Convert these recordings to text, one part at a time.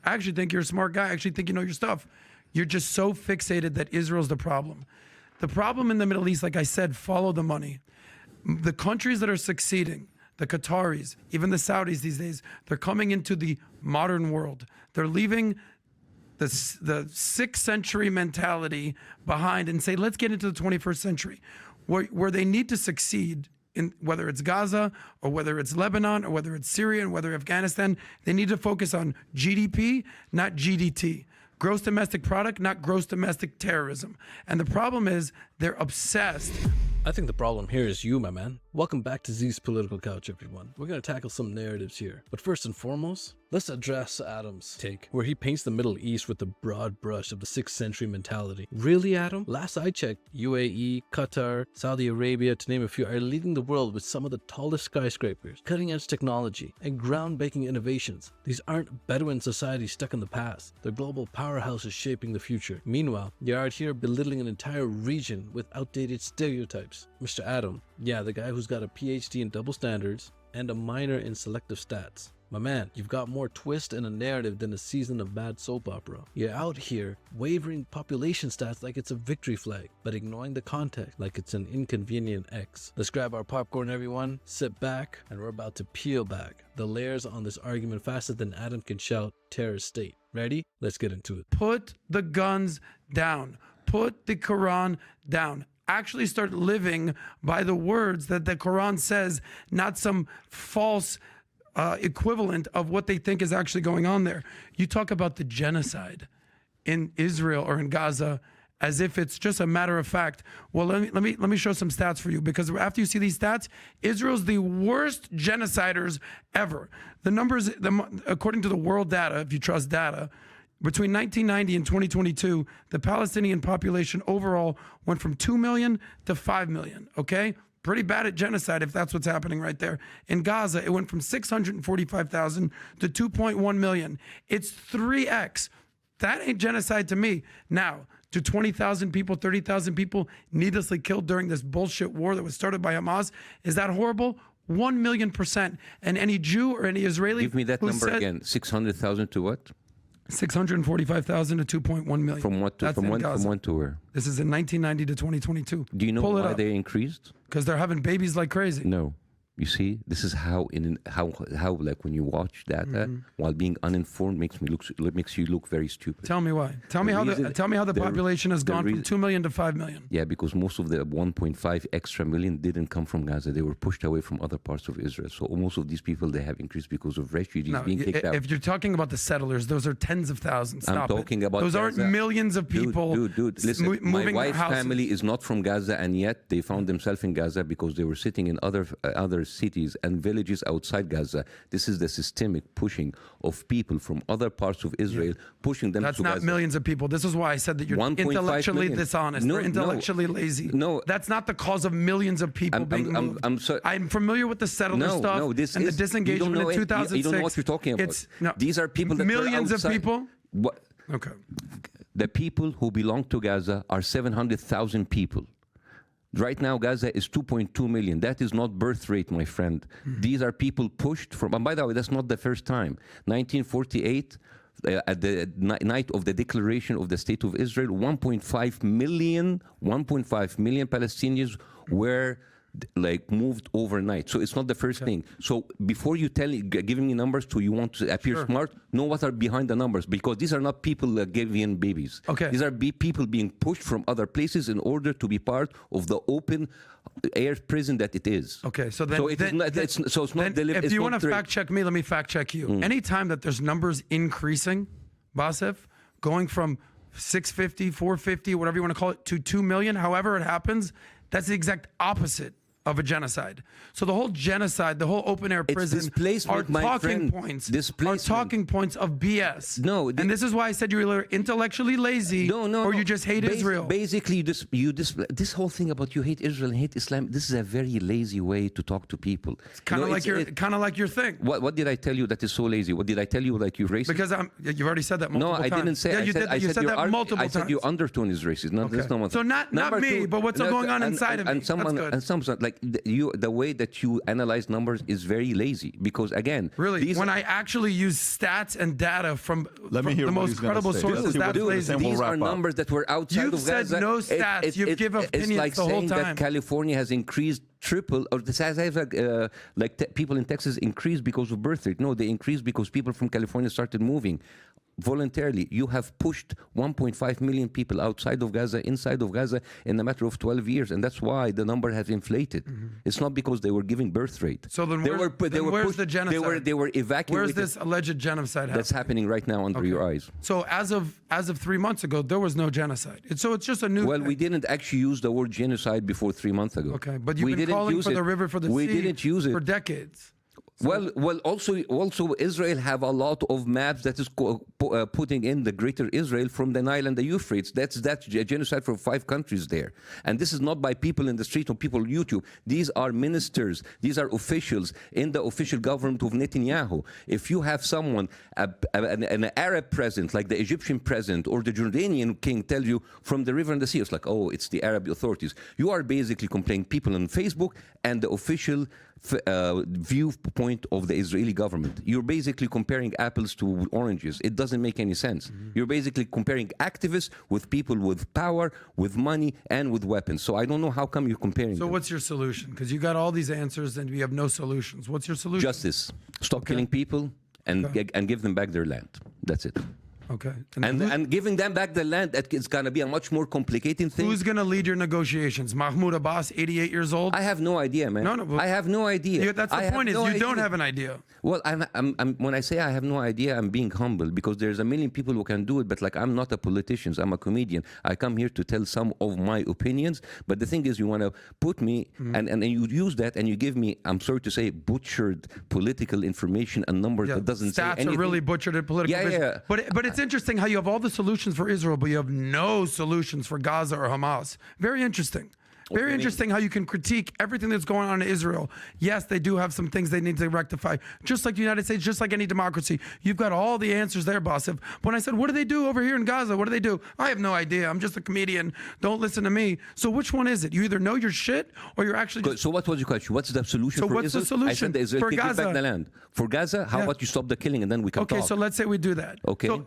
I actually think you're a smart guy. I actually think you know your stuff. You're just so fixated that Israel's the problem. The problem in the Middle East, like I said, follow the money. The countries that are succeeding, the Qataris, even the Saudis these days, they're coming into the modern world. They're leaving the 6th century mentality behind and say, let's get into the 21st century, where they need to succeed. In whether it's Gaza or whether it's Lebanon or whether it's Syria and whether Afghanistan, they need to focus on GDP, not GDT. Gross domestic product, not gross domestic terrorism. And the problem is they're obsessed. I think the problem here is you, my man. Welcome back to Z's Political Couch, everyone. We're going to tackle some narratives here. But first and foremost, let's address Adam's take, where he paints the Middle East with the broad brush of the 6th century mentality. Really, Adam? Last I checked, UAE, Qatar, Saudi Arabia, to name a few, are leading the world with some of the tallest skyscrapers, cutting-edge technology, and groundbreaking innovations. These aren't Bedouin societies stuck in the past. They're global powerhouses shaping the future. Meanwhile, you're out here belittling an entire region with outdated stereotypes. Mr. Adam, yeah, the guy who's got a PhD in double standards and a minor in selective stats. My man, you've got more twist in a narrative than a season of bad soap opera. You're out here wavering population stats like it's a victory flag, but ignoring the context like it's an inconvenient X. Let's grab our popcorn, everyone, sit back, and we're about to peel back the layers on this argument faster than Adam can shout terrorist state. Ready? Let's get into it. Put the guns down. Put the Quran down. Actually start living by the words that the Quran says, not some false equivalent of what they think is actually going on there. You talk about the genocide in Israel or in Gaza as if it's just a matter of fact. Well, let me show some stats for you, because after you see these stats, Israel's the worst genociders ever. The numbers, according to the world data, if you trust data, between 1990 and 2022, the Palestinian population overall went from 2 million to 5 million, okay? Pretty bad at genocide if that's what's happening right there. In Gaza, it went from 645,000 to 2.1 million. It's 3x. That ain't genocide to me. Now, to 20,000 people, 30,000 people needlessly killed during this bullshit war that was started by Hamas, is that horrible? 1,000,000%. And any Jew or any Israeli... Give me that number again. 600,000 to what? 645,000 to 2.1 million. From what to, from when to where? This is in 1990 to 2022. Do you know why they increased? Because they're having babies like crazy. No. You see, this is how like when you watch data while being uninformed makes you look very stupid. Tell me why. Tell me how the population has gone from 2 million to 5 million. Yeah, because most of the 1.5 extra million didn't come from Gaza. They were pushed away from other parts of Israel. So most of these people, they have increased because of refugees being kicked out. If you're talking about the settlers, those are tens of thousands. Stop I'm talking about those Gaza. Aren't millions of people. Dude, listen, my wife's family is not from Gaza, and yet they found themselves in Gaza because they were sitting in other cities and villages outside Gaza. This is the systemic pushing of people from other parts of Israel, pushing them to Gaza. That's not millions of people. This is why I said that you're intellectually dishonest or intellectually lazy. No, that's not the cause of millions of people being moved. I'm familiar with the settler stuff and the disengagement in 2006. You don't know what you're talking about. These are people that millions of people. What? Okay. The people who belong to Gaza are 700,000 people. Right now, Gaza is 2.2 million. That is not birth rate, my friend. These are people pushed from, and by the way, that's not the first time. 1948, at the night of the declaration of the State of Israel, 1.5 million Palestinians were moved overnight. So it's not the first thing. So before you giving me numbers you want to appear smart, know what are behind the numbers, because these are not people giving babies. Okay. These are people being pushed from other places in order to be part of the open air prison that it is. Okay, so then it's not deliberate. If you want to fact check me, let me fact check you. Anytime that there's numbers increasing, Bassem, going from 650, 450, whatever you want to call it, to 2 million, however it happens, that's the exact opposite of a genocide. So the whole genocide, the whole open air prison are talking points of BS. No, and this is why I said you were intellectually lazy, or you just hate Israel. Basically, this whole thing about you hate Israel and hate Islam, this is a very lazy way to talk to people. It's kind of like your thing. What did I tell you that is so lazy? What did I tell you like you're racist? Because you've already said that multiple times. No, I didn't say. Yeah, you said that multiple times. I said your undertone is racist. So not me, but what's going on inside of me. And someone like the way that you analyze numbers is very lazy, because again, Really, when I actually use stats and data from Let me hear the what most he's gonna credible say. sources, Just that's do it, lazy. and we'll these wrap are up. numbers that were outside You've of said Gaza. no stats. You've given opinions It's like the whole saying time. that California has increased triple, or this has people in Texas increased because of birth rate. No, they increased because people from California started moving voluntarily. You have pushed 1.5 million people outside of Gaza, inside of Gaza, in a matter of 12 years, and that's why the number has inflated. It's not because they were giving birth rate. So then they where's- were, then where's pushed, the genocide? They were evacuated. Where's this alleged genocide That's happening right now under your eyes. So as of 3 months ago, there was no genocide. So it's just a new Well, thing. we didn't actually use the word genocide before 3 months ago. Okay, but you've we been didn't calling use for it. the river for the we sea didn't use it for decades. Well, also Israel have a lot of maps that is putting in the greater Israel from the Nile and the Euphrates. That's genocide for 5 countries there. And this is not by people in the street or people on YouTube. These are ministers. These are officials in the official government of Netanyahu. If you have someone, an Arab president, like the Egyptian president or the Jordanian king, tell you from the river and the sea, it's like, oh, it's the Arab authorities. You are basically comparing people on Facebook and the official viewpoint of the Israeli government. You're basically comparing apples to oranges. It doesn't make any sense. You're basically comparing activists with people with power, with money, and with weapons. So I don't know how come you're comparing So them. what's your solution? Because you got all these answers and we have no solutions. What's your solution? Justice. Stop killing people and give them back their land. That's it. Okay. And giving them back the land, it's going to be a much more complicated thing. Who's going to lead your negotiations? Mahmoud Abbas, 88 years old? I have no idea, man. No, I have no idea. That's the point, is you don't have an idea. Well, when I say I have no idea, I'm being humble, because there's a million people who can do it, but like, I'm not a politician, I'm a comedian. I come here to tell some of my opinions, but the thing is, you want to put me, and you use that, and you give me, I'm sorry to say, butchered political information and numbers that doesn't say Stats anything. are really butchered at political vision. Yeah. But it's interesting how you have all the solutions for Israel, but you have no solutions for Gaza or Hamas. Very interesting. Very interesting how you can critique everything that's going on in Israel. Yes, they do have some things they need to rectify. Just like the United States, just like any democracy. You've got all the answers there, Bassem. When I said, what do they do over here in Gaza? What do they do? I have no idea. I'm just a comedian. Don't listen to me. So which one is it? You either know your shit or you're actually just... So what was your question? What's the solution for what's Israel? the solution I said the Israel for give Gaza? back the land. For Gaza, how about you stop the killing and then we can Okay, talk? so let's say we do that. Okay. So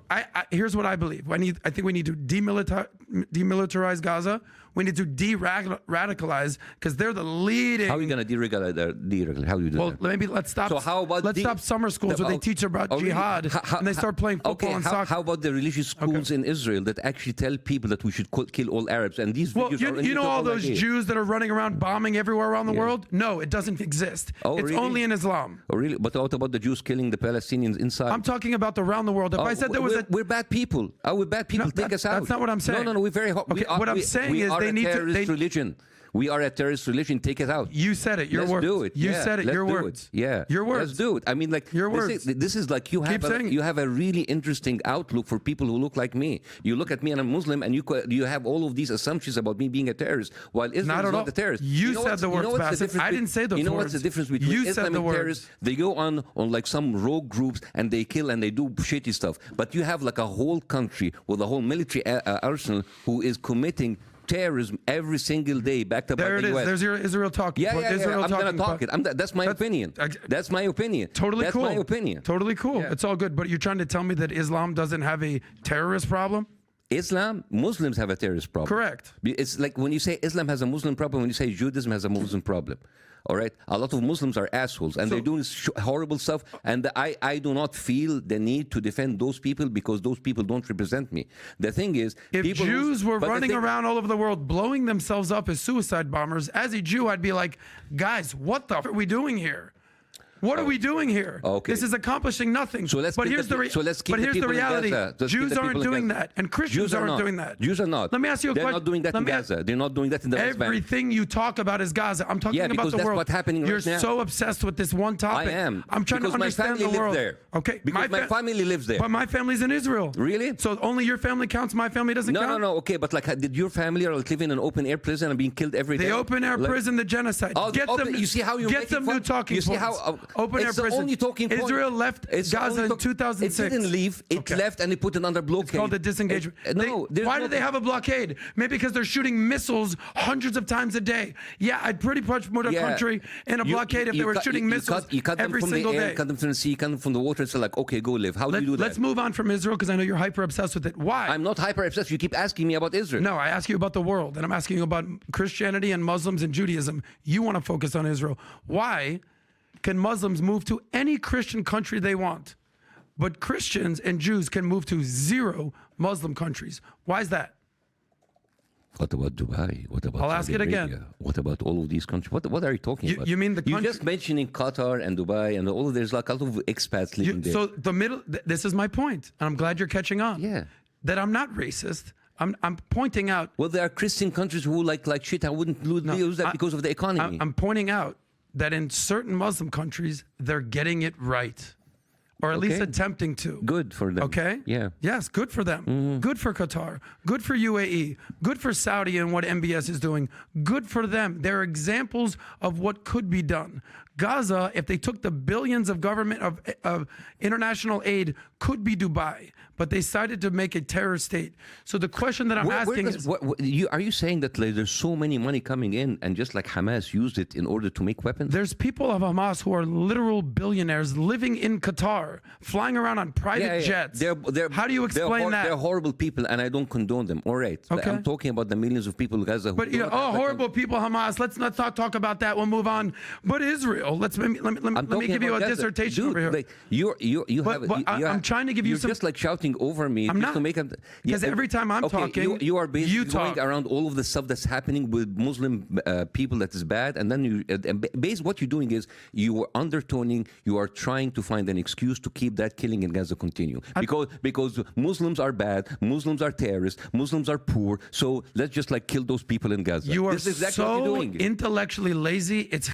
here's what I believe. I think we need to demilitarize Gaza. We need to de-radicalize, because they're the leading... How are you going to deregulate? How do you do that? Well, let's stop. So how about let's stop summer schools where they teach about jihad and they start playing football and soccer. How about the religious schools in Israel that actually tell people that we should kill all Arabs? And these videos are you know all those Jews that are running around bombing everywhere around the world? No, it doesn't exist. It's really? only in Islam. Oh, really? But what about the Jews killing the Palestinians inside? I'm talking about around the world. If I said there was we're bad people. We're bad people. No, Take us out. that's not what I'm saying. No, we're very hot. Okay, what I'm saying is they need to... religion. We are a terrorist religion. Take it out. You said it. Your words. Let's do it. You Yeah, said it. let's Your do words. It. Yeah. Your words. Let's do it. I mean, like, your words. This is like you have a really interesting outlook for people who look like me. You look at me and I'm Muslim, and you have all of these assumptions about me being a terrorist, while Israel is not a terrorist. You said the words, Bassem. I didn't say those words. You know what's the difference between Islam and terrorists? They go on like some rogue groups and they kill and they do shitty stuff. But you have like a whole country with a whole military arsenal who is committing terrorism every single day, backed up by the US. There it is. There's your Israel talking. Yeah. I'm going to talk it. That's my opinion. That's my opinion. Totally That's cool. my opinion. Totally cool. Yeah. It's all good. But you're trying to tell me that Islam doesn't have a terrorist problem? Muslims have a terrorist problem. Correct. It's like when you say Islam has a Muslim problem, when you say Judaism has a Muslim problem. All right, a lot of Muslims are assholes, and they're doing horrible stuff. And I do not feel the need to defend those people, because those people don't represent me. The thing is, if Jews were running around all over the world blowing themselves up as suicide bombers, as a Jew, I'd be like, guys, what the f are we doing here? What are we doing here? Okay. This is accomplishing nothing. So let's keep the reality. Jews aren't doing that, and Christians aren't doing that. Jews are not. Let me ask you a question. They're not doing that in Gaza. They're not doing that in the West Bank. Everything you talk about is Gaza. I'm talking about the that's world. what's happening You're right now. so obsessed with this one topic. I am. I'm trying to understand the world. There. Okay. Because my family lives there. But my family's in Israel. Really? So only your family counts. My family doesn't count. No. Okay, but like, did your family live in an open air prison and being killed every day? The open air prison, the genocide. You see how you're get them new talking points. Open air It's the prison. only talking point. Israel left Gaza in 2006. It didn't leave. It left and it put it under blockade. It's called the disengagement. Why did they have a blockade? Maybe because they're shooting missiles hundreds of times a day. Yeah, I'd pretty much put a country in a blockade if they were shooting missiles every single day. You cut them from the sea, cut them from the water. It's like, okay, go live. How do you do that? Let's move on from Israel because I know you're hyper obsessed with it. Why? I'm not hyper obsessed. You keep asking me about Israel. No, I ask you about the world, and I'm asking you about Christianity and Muslims and Judaism. You want to focus on Israel. Why can Muslims move to any Christian country they want, but Christians and Jews can move to 0 Muslim countries? Why is that? What about Dubai? What about I'll ask Saudi it again. Arabia? What about all of these countries? What are you talking about? You mean the You're country? just mentioning Qatar and Dubai and all of there's like a lot of expats living there. So the middle. This is my point, and I'm glad you're catching on. Yeah. That I'm not racist. I'm pointing out. Well, there are Christian countries who like shit. I wouldn't use that because of the economy. I'm pointing out that in certain Muslim countries they're getting it right, or at least attempting to. Good for them. Okay? Yeah. Yes, good for them. Good for Qatar. Good for UAE. Good for Saudi and what MBS is doing. Good for them. They're examples of what could be done. Gaza, if they took the billions of government of international aid, could be Dubai, but they decided to make a terror state. So the question that I'm asking is, are you saying that like, there's so many money coming in and just like Hamas used it in order to make weapons? there's people of Hamas who are literal billionaires living in Qatar, flying around on private jets. How do you explain that? They're horrible people, and I don't condone them. All right, Okay. I'm talking about the millions of people in Gaza. Who But do not have horrible people, Hamas. Let's not talk about that. We'll move on. But Israel, let me give you a dissertation over here. Like, I'm trying to give you you're some. just like shouting over me. I'm just not, to make because every time I'm talking, you are basically talk. going around all of the stuff that's happening with Muslim people that is bad, and then basically what you're doing is you are undertoning. You are trying to find an excuse to keep that killing in Gaza continue because Muslims are bad, Muslims are terrorists, Muslims are poor. So let's just like kill those people in Gaza. You are this is exactly so what you're doing. intellectually lazy. It's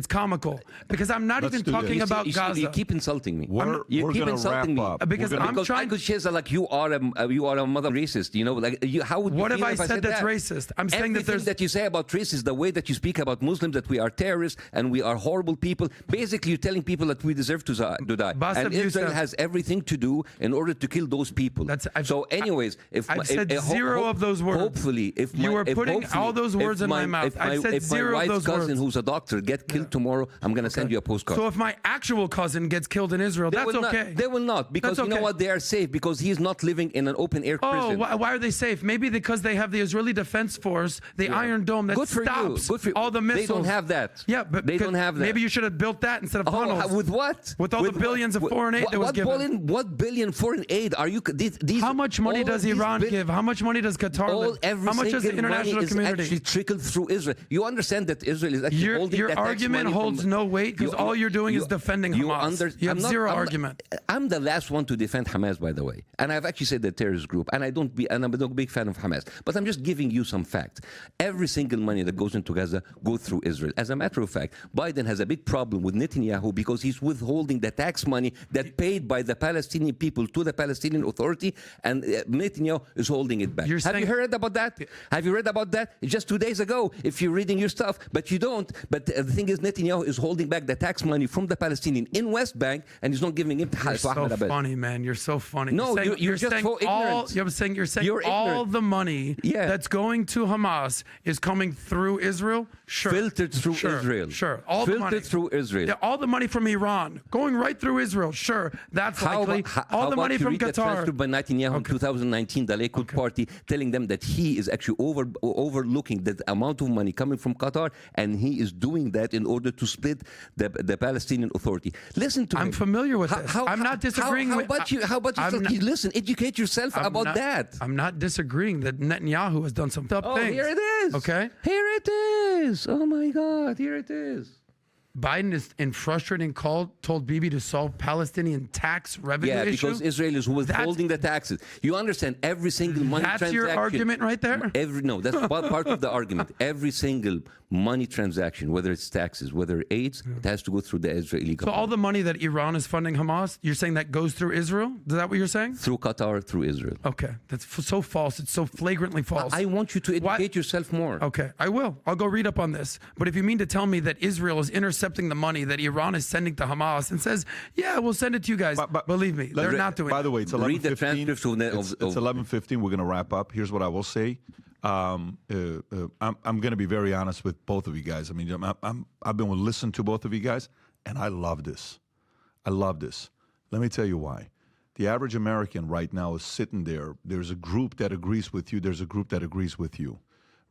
comical because I'm not even talking about Gaza. You keep insulting me. We're keep gonna insulting wrap me up. Because I'm because trying. I could say like you are a mother racist. You know, like how would you What have feel I if said that's that? racist? I'm saying that Everything there's. that you say about racism, the way that you speak about Muslims, that we are terrorists and we are horrible people. Basically, you're telling people that we deserve to die. Bassem, And you Israel said- has everything to do in order to kill those people. So, anyways, if I've said zero of those words. Hopefully, if You are putting hopefully, all those words if in my mouth. If I've said if my zero of wife's those cousin, words. who's a doctor, get killed tomorrow, I'm gonna send you a postcard. So if my actual cousin gets killed in Israel, They that's will not- okay. They will not, because That's you know okay. what? They are safe because he's not living in an open air Oh, prison. why are they safe? Maybe because they have the Israeli Defense Force, the Iron Dome that Good for you. stops Good for you. all the missiles. They don't have that. Yeah, but they don't have that. Maybe you should have built that instead of tunnels. With what? With all the billions of foreign aid that was given. What billion foreign aid are you? These, How much money all does these Iran bil- give? How much money does Qatar All give? every How much does the single money international is community? actually trickled through Israel. You understand that Israel is actually holding Your that tax argument money holds from, no weight because all you're doing is defending Hamas. You have zero argument. I'm the last one to defend Hamas, by the way, and I've actually said the terrorist group, and I'm not a big fan of Hamas. But I'm just giving you some facts. Every single money that goes into Gaza goes through Israel. As a matter of fact, Biden has a big problem with Netanyahu because he's withholding the tax money that paid by the Palestinian people to the Palestinian Authority, and Netanyahu is holding it back. Have you heard about that? Have you read about that? Just 2 days ago, if you're reading your stuff, but you don't. But the thing is, Netanyahu is holding back the tax money from the Palestinian in West Bank, and he's not giving it to You're so funny, man. You're so funny. No, you're just saying so ignorant. You're saying You're all ignorant. the money that's going to Hamas is coming through Israel. Sure. Filtered through Israel. Sure. All the money. Filtered through Israel. Yeah, all the money from Iran going right through Israel. Sure. That's likely. All the money from The transcript Qatar. by Netanyahu in 2019, the Likud party, telling them that he is actually overlooking the amount of money coming from Qatar, and he is doing that in order to split the Palestinian Authority. Listen to me. I'm familiar with this. I'm not disagreeing how with. about you? How about you? Listen, educate yourself about that. I'm not disagreeing that Netanyahu has done some tough things. Here it is. Okay. Here it is. Oh my God. Here it is. Biden is in frustrating call told Bibi to solve Palestinian tax revenue issue. Because Israel is withholding the taxes. You understand every single money That's transaction. your argument right there? That's part of the argument. Every single money transaction, whether it's taxes, whether AIDS, it has to go through the Israeli So government. all the money that Iran is funding Hamas, you're saying that goes through Israel? Is that what you're saying? Through Qatar, through Israel. Okay, that's so false. It's so flagrantly false. I want you to educate yourself more. Okay, I will. I'll go read up on this. But if you mean to tell me that Israel is intercepting the money that Iran is sending to Hamas and says, yeah, we'll send it to you guys, believe me, they're not doing By it. the way, it's Read the 11:15. transcript of It's 11:15. We're going to wrap up. Here's what I will say. I'm going to be very honest with both of you guys. I mean, I've been listening to both of you guys, and I love this. I love this. Let me tell you why. The average American right now is sitting there. There's a group that agrees with you. There's a group that agrees with you.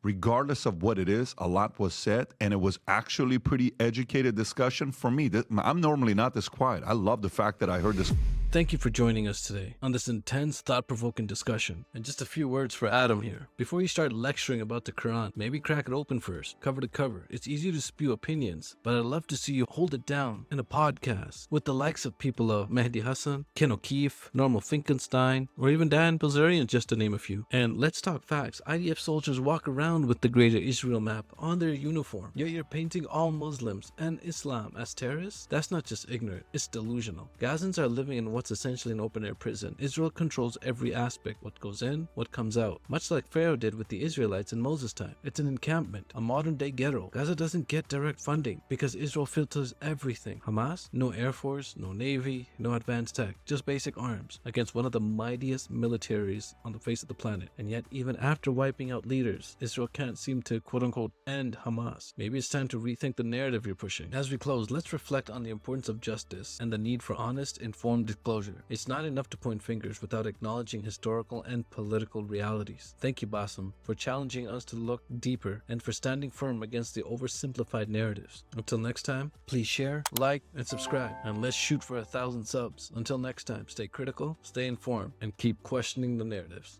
Regardless of what it is, a lot was said, and it was actually pretty educated discussion. For me, I'm normally not this quiet. I love the fact that I heard this. Thank you for joining us today on this intense, thought-provoking discussion. And just a few words for Adam here. Before you start lecturing about the Quran, maybe crack it open first, cover to cover. It's easy to spew opinions, but I'd love to see you hold it down in a podcast with the likes of people of Mehdi Hassan, Ken O'Keefe, Normal Finkelstein, or even Dan Bilzerian, just to name a few. And let's talk facts. IDF soldiers walk around with the Greater Israel map on their uniform, yet you're painting all Muslims and Islam as terrorists? That's not just ignorant, it's delusional. Gazans are living in what's essentially an open-air prison. Israel controls every aspect, what goes in, what comes out, much like Pharaoh did with the Israelites in Moses' time. It's an encampment, a modern-day ghetto. Gaza doesn't get direct funding because Israel filters everything. Hamas? No air force, no navy, no advanced tech, just basic arms against one of the mightiest militaries on the face of the planet. And yet, even after wiping out leaders, Israel can't seem to quote-unquote end Hamas. Maybe it's time to rethink the narrative you're pushing. As we close, let's reflect on the importance of justice and the need for honest, informed disclosure. It's not enough to point fingers without acknowledging historical and political realities. Thank you, Bassem, for challenging us to look deeper and for standing firm against the oversimplified narratives. Until next time, please share, like, and subscribe, and let's shoot for 1,000 subs. Until next time, stay critical, stay informed, and keep questioning the narratives.